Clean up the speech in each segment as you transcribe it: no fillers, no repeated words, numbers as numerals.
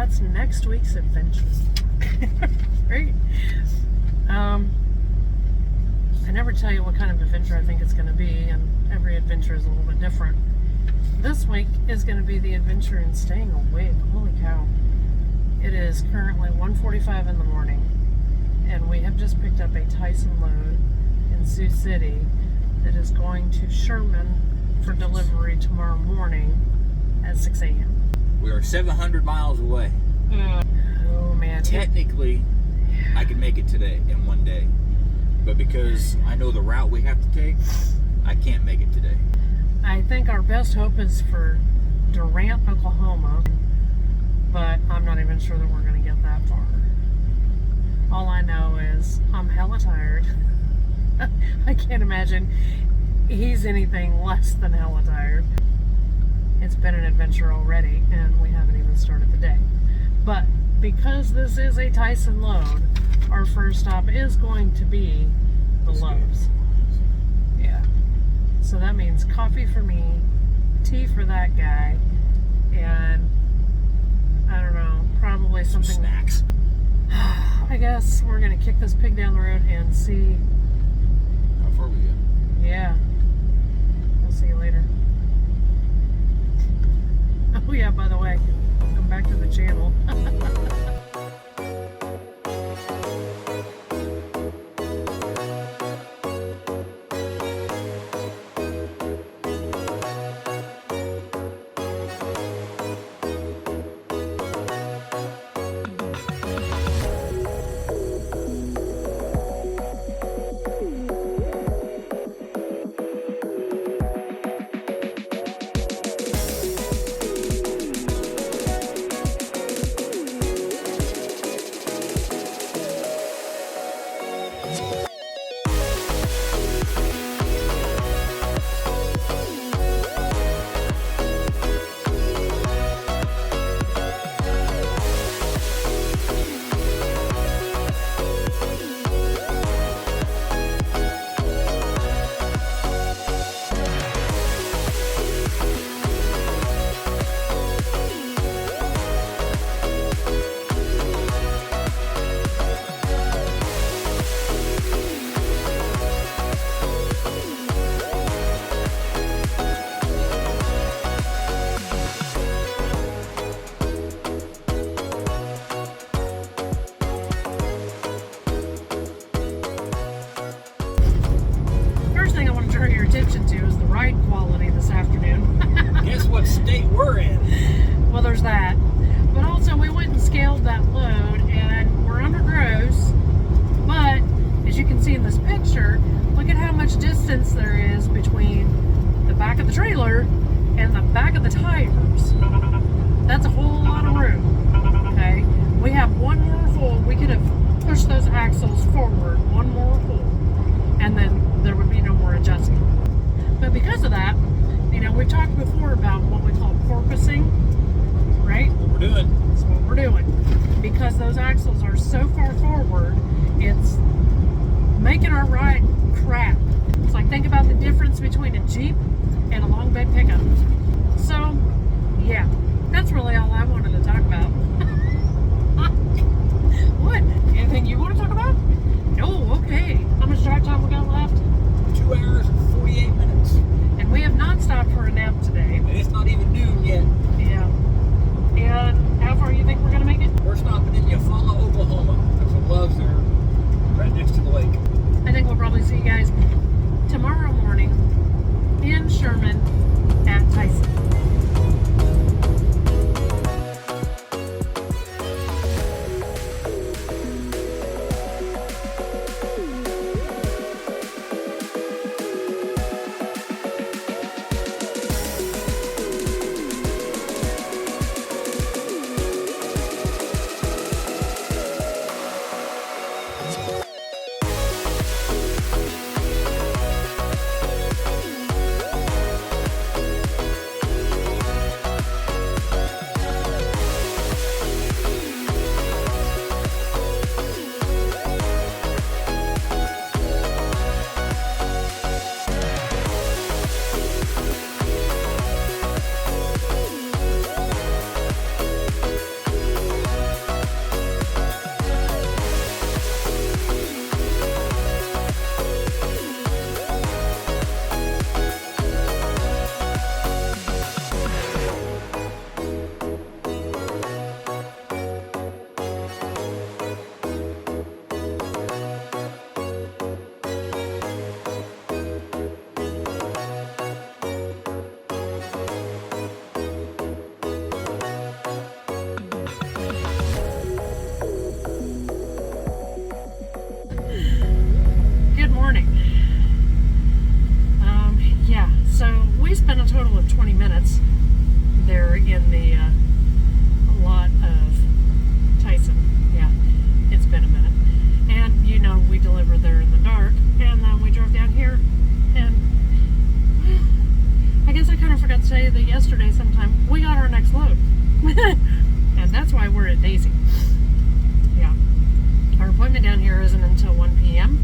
that's next week's adventure. Right? I never tell you what kind of adventure I think it's going to be, and every adventure is a little bit different. This week is going to be the adventure in staying awake. Holy cow. It is currently 1:45 in the morning, and we have just picked up a Tyson load in Sioux City that is going to Sherman for delivery tomorrow morning at 6 a.m. We are 700 miles away. Oh, man. Technically, I could make it today in one day. But because I know the route we have to take, I can't make it today. I think our best hope is for Durant, Oklahoma, but I'm not even sure that we're going to get that far. All I know is I'm hella tired. I can't imagine he's anything less than hella tired. It's been an adventure already, and we haven't even started the day. But because this is a Tyson load, our first stop is going to be the Lowe's. Yeah. So that means coffee for me, tea for that guy, and I don't know, probably something. Some snacks. I guess we're going to kick this pig down the road and see. How far we get? Yeah. We'll see you later. Oh yeah, by the way, welcome back to the channel. Attention to is the ride quality this afternoon. Guess what state we're in? Well, there's that. But also, we went and scaled that load, and we're under gross. But as you can see in this picture, look at how much distance there is between the back of the trailer and the back of the tires. That's a whole lot of room. Okay, we have one more hole. We could have pushed those axles forward one more hole, and then there would be no more adjustment. But because of that, you know, we've talked before about what we call porpoising, right? What we're doing. That's what we're doing. Because those axles are so far forward, it's making our ride crap. It's like, think about the difference between a Jeep and a long bed pickup. So, yeah, that's really all I wanted to talk about. What? Anything you want to talk about? Oh, okay. How much drive time we got left? 2 hours and 48 minutes. And we have not stopped for a nap today. And it's not even noon yet. Yeah. And how far do you think we're going to make it? We're stopping in Eufaula, Oklahoma. That's what Love's there, right next to the lake. I think we'll probably see you guys tomorrow morning in Sherman at Tyson. why we're at Daisy. Yeah. Our appointment down here isn't until 1 p.m.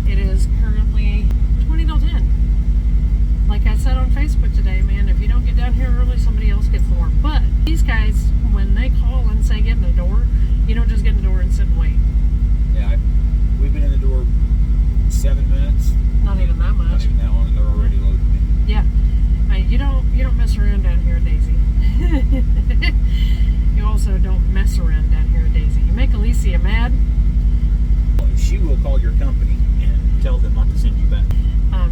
It is currently 20 till 10. Like I said on Facebook today, man, if you don't get down here early, somebody else gets the work. But these guys, when they call and say get in the door, you don't just get in the door and sit and wait. Yeah, we've been in the door 7 minutes. Not even that much. Not even that long, and they're already loading me. Yeah. You don't mess around down here at Daisy. You also don't mess around down here at Daisy. You make Alicia mad. She will call your company and tell them not to send you back.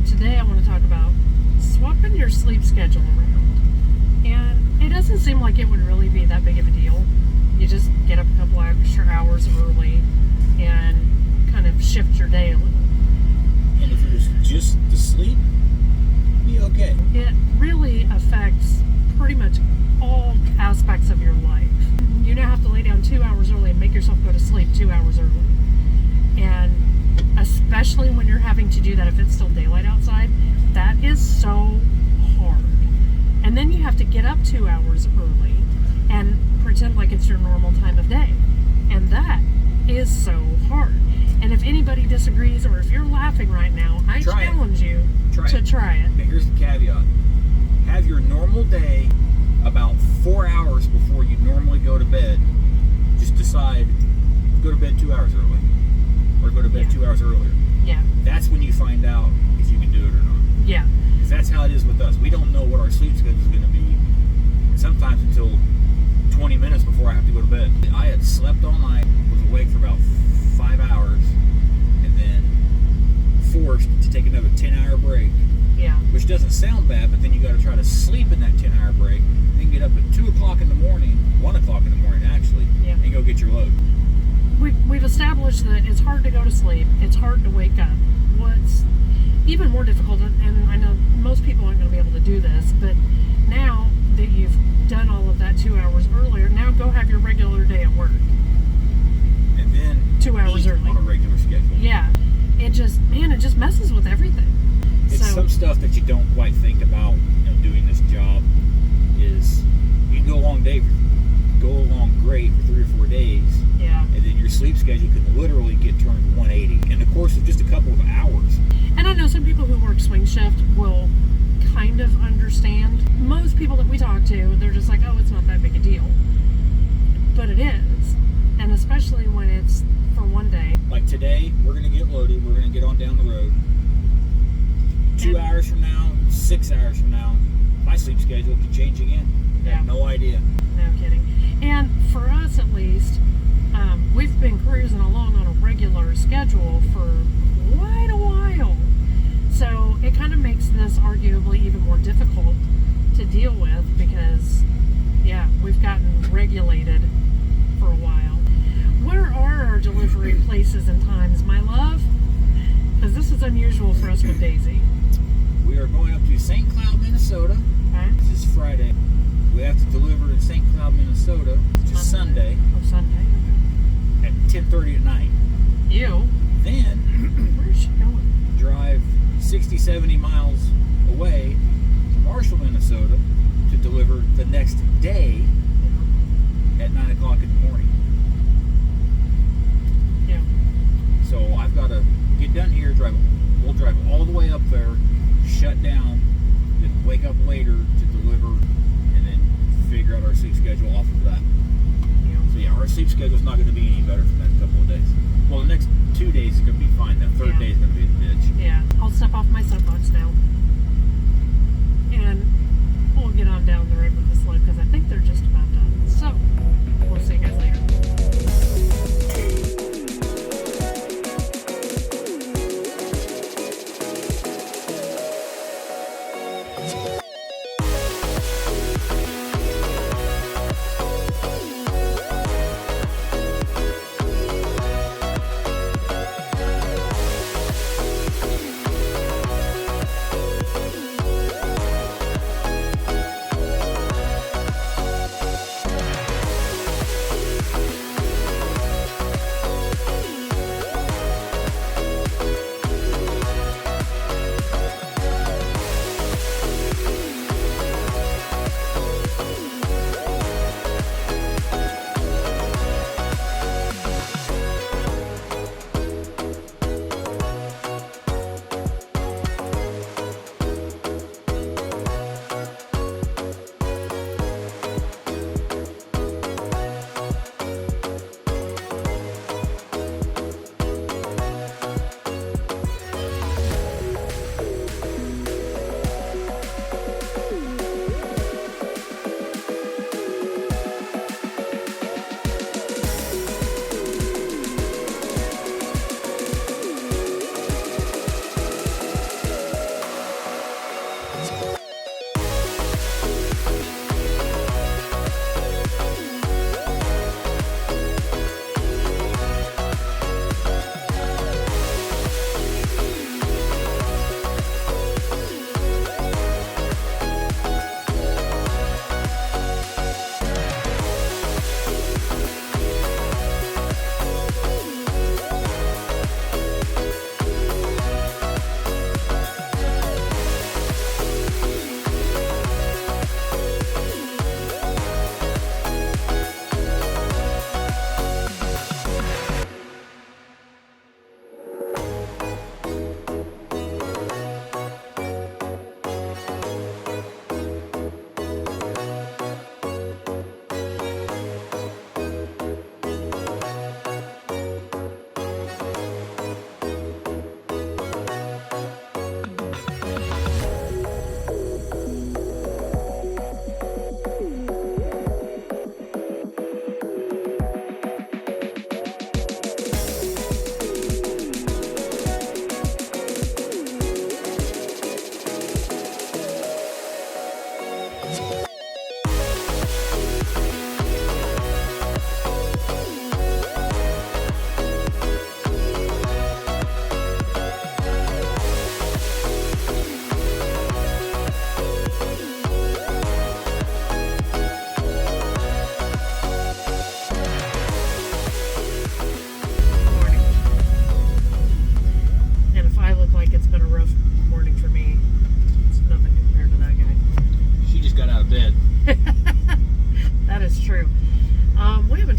Today I want to talk about swapping your sleep schedule around. And it doesn't seem like it would really be that big of a deal. You just get up a couple extra hours early and kind of shift your day a little. And if it was just to sleep, be okay. It really affects pretty much all aspects of your life. You now have to lay down 2 hours early and make yourself go to sleep 2 hours early. And especially when you're having to do that if it's still daylight outside, that is so hard. And then you have to get up 2 hours early and pretend like it's your normal time of day. And that is so hard. And if anybody disagrees or if you're laughing right now, I challenge you to try it. Now here's the caveat. Have your normal day about 4 hours before you normally go to bed. Just decide, go to bed 2 hours early. Or go to bed 2 hours earlier. Yeah. That's when you find out if you can do it or not. Yeah. Because that's how it is with us. We don't know what our sleep schedule is going to be. And sometimes until 20 minutes before I have to go to bed. I had slept all night, was awake for about 5 hours, and then forced to take another 10-hour break. Yeah. Which doesn't sound bad, but then you got to try to sleep in that 10-hour break, then get up at 2 o'clock in the morning, 1 o'clock in the morning actually, and go get your load. We've established that it's hard to go to sleep, it's hard to wake up. What's even more difficult, and I know most people aren't going to be able to do this, but now that you've done all of that 2 hours earlier, now go have your regular day at work. And then 2 hours early. On a regular schedule. Yeah. It just messes with everything. It's some stuff that you don't quite think about, doing this job is you can go along great for 3 or 4 days. Yeah. And then your sleep schedule can literally get turned 180 in the course of just a couple of hours. And I know some people who work swing shift will kind of understand. Most people that we talk to, they're just like, oh, it's not that big a deal. But it is. And especially when it's for one day. Like today, we're going to get loaded. We're going to get on down the road. 2 hours from now, 6 hours from now, my sleep schedule could change again. I have no idea. No kidding. And for us at least, we've been cruising along on a regular schedule for quite a while. So it kind of makes this arguably even more difficult to deal with because, we've gotten regulated for a while. Where are our delivery places and times, my love? Because this is unusual for us with Daisy. We are going up to St. Cloud, Minnesota. Okay. This is Friday. We have to deliver in St. Cloud, Minnesota, which is Sunday. Oh, Sunday. At 10:30 at night. You? Then, where is she going? Drive 60, 70 miles away to Marshall, Minnesota to deliver the next day at 9 o'clock in the morning. Yeah. So I've got to get done here, we'll drive all the way up there, shut down, then wake up later to deliver, and then figure out our sleep schedule off of that. So our sleep schedule's not going to be any better for the next couple of days. Well, the next 2 days is going to be fine. That third day is going to be the bitch. Yeah. I'll step off my soapbox now. And we'll get on down the road with this load because I think they're just about done. So, we'll see you guys later.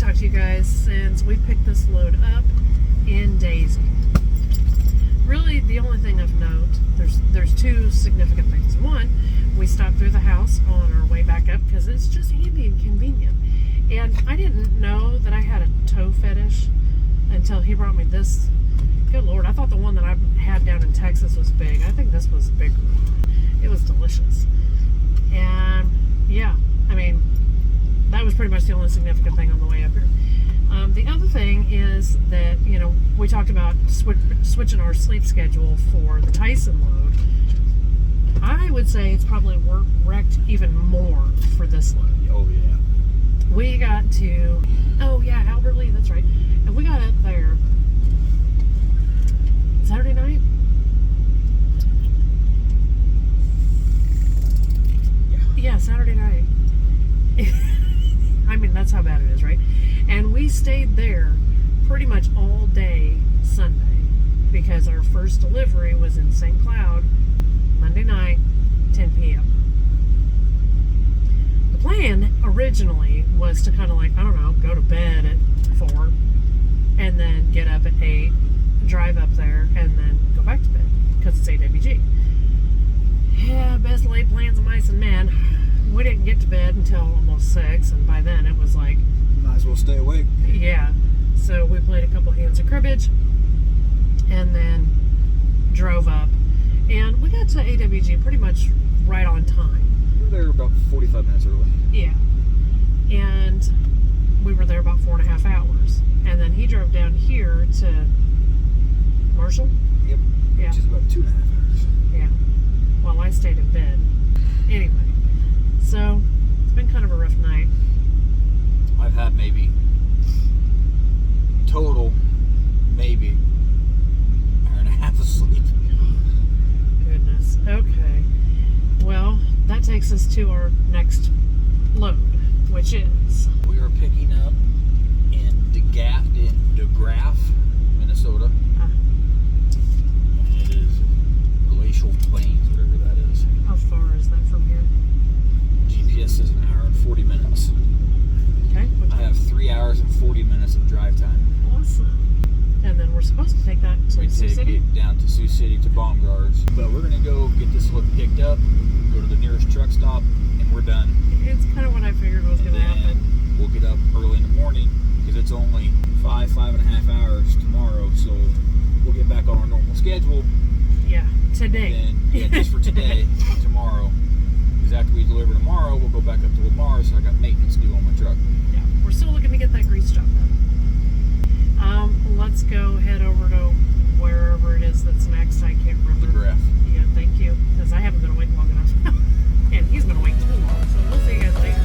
talk to you guys since we picked this load up in Daisy. Really, the only thing of note, there's two significant things. One, we stopped through the house on our way back up because it's just handy and convenient. And I didn't know that I had a toe fetish until he brought me this. Good Lord, I thought the one that I had down in Texas was big. I think this was bigger. It was delicious. And yeah, I mean, that was pretty much the only significant thing on the way up here. The other thing is that, you know, we talked about switching our sleep schedule for the Tyson load. I would say it's probably wrecked even more for this load. Oh, yeah. We got to, oh yeah, Albert Lee, that's right. And we got up there Saturday night. Yeah, Saturday night. I mean, that's how bad it is, right? And we stayed there pretty much all day Sunday because our first delivery was in St. Cloud Monday night, 10 p.m. The plan originally was to kind of like, I don't know, go to bed at 4 and then get up at 8, drive up there, and then go back to bed because it's AWG. Yeah, best laid plans of mice and men. We didn't get to bed until almost 6, and by then it was like, might as well stay awake. Yeah. So we played a couple hands of cribbage and then drove up. And we got to AWG pretty much right on time. We were there about 45 minutes early. Yeah. And we were there about 4.5 hours. And then he drove down here to Marshall. Yep. Yeah. Which is about 2.5 hours. Yeah. Well, I stayed in bed. Anyway. So, it's been kind of a rough night. I've had maybe total maybe an hour and a half of sleep. Goodness. Okay. Well, that takes us to our next load, which is We are picking up in DeGraff, Minnesota. And it is Glacial Plains, whatever that is. How far is that from here? GPS says an hour and 40 minutes. Okay. I have 3 hours and 40 minutes of drive time. Awesome. And then we're supposed to take that to We Sioux take City? it down to Sioux City to Baumgart's. But we're going to go get this look picked up, go to the nearest truck stop, and we're done. It's kind of what I figured was going to happen. We'll get up early in the morning because it's only 5.5 hours tomorrow. So we'll get back on our normal schedule. Yeah, today. And yeah, just for today, tomorrow. Because after we deliver tomorrow, we'll go back up to Lamar, so I got maintenance due on my truck. Yeah, we're still looking to get that grease job done. Let's go head over to wherever it is that's next. I can't remember. DeGraff. Yeah, thank you. Because I haven't been awake long enough. And he's been awake too long. So we'll see you guys later.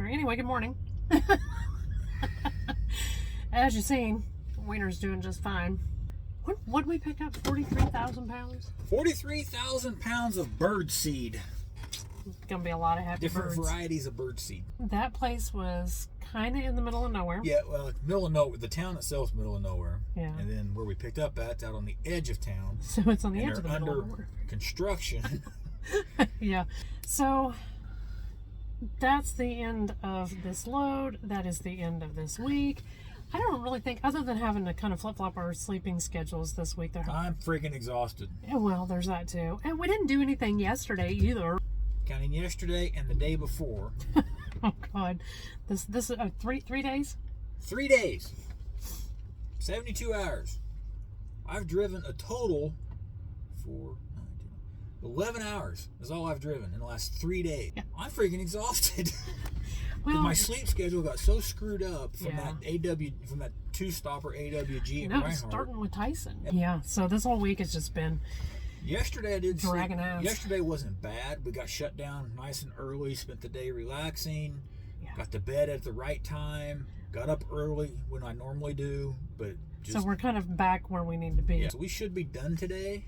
Anyway, good morning. As you've seen, Wiener's doing just fine. What did we pick up? 43,000 pounds? 43,000 pounds of bird seed. It's going to be a lot of happy Different birds. varieties of bird seed. That place was kind of in the middle of nowhere. Yeah, well, middle of nowhere. The town itself is middle of nowhere. Yeah. And then where we picked up at, it's out on the edge of town. So it's on the And edge of the they're middle under of nowhere. construction. Yeah. So that's the end of this load. That is the end of this week. I don't really think, other than having to kind of flip-flop our sleeping schedules this week. I'm freaking exhausted. Well, there's that too. And we didn't do anything yesterday either. Counting yesterday and the day before. Oh, God. This is 3 days? 3 days. 72 hours. I've driven a total for 11 hours is all I've driven in the last 3 days. Yeah. I'm freaking exhausted. Well, My sleep schedule got so screwed up from Yeah. from that two-stopper AWG in no, Reinhardt. starting with Tyson. Yeah, so this whole week has just been Yesterday I did dragging ass. Yesterday wasn't bad. We got shut down nice and early, spent the day relaxing, Yeah. got to bed at the right time, got up early when I normally do, but just So we're kind of back where we need to be. yeah. So we should be done today.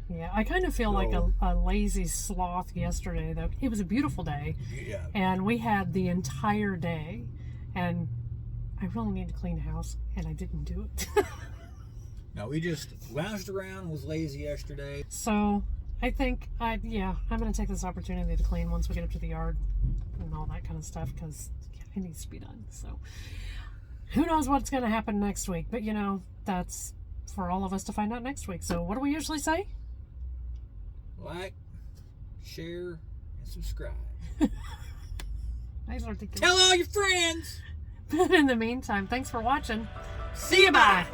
Yeah, I kind of feel like a lazy sloth yesterday, though. It was a beautiful day, Yeah. and we had the entire day, and I really need to clean the house, and I didn't do it. No, we just lounged around, was lazy yesterday. So I think, I'm going to take this opportunity to clean once we get up to the yard and all that kind of stuff, because it needs to be done. So who knows what's going to happen next week, but that's for all of us to find out next week. So what do we usually say? Like, share, and subscribe. Nice articulation. Tell all your friends. But in the meantime, thanks for watching. See you, bye.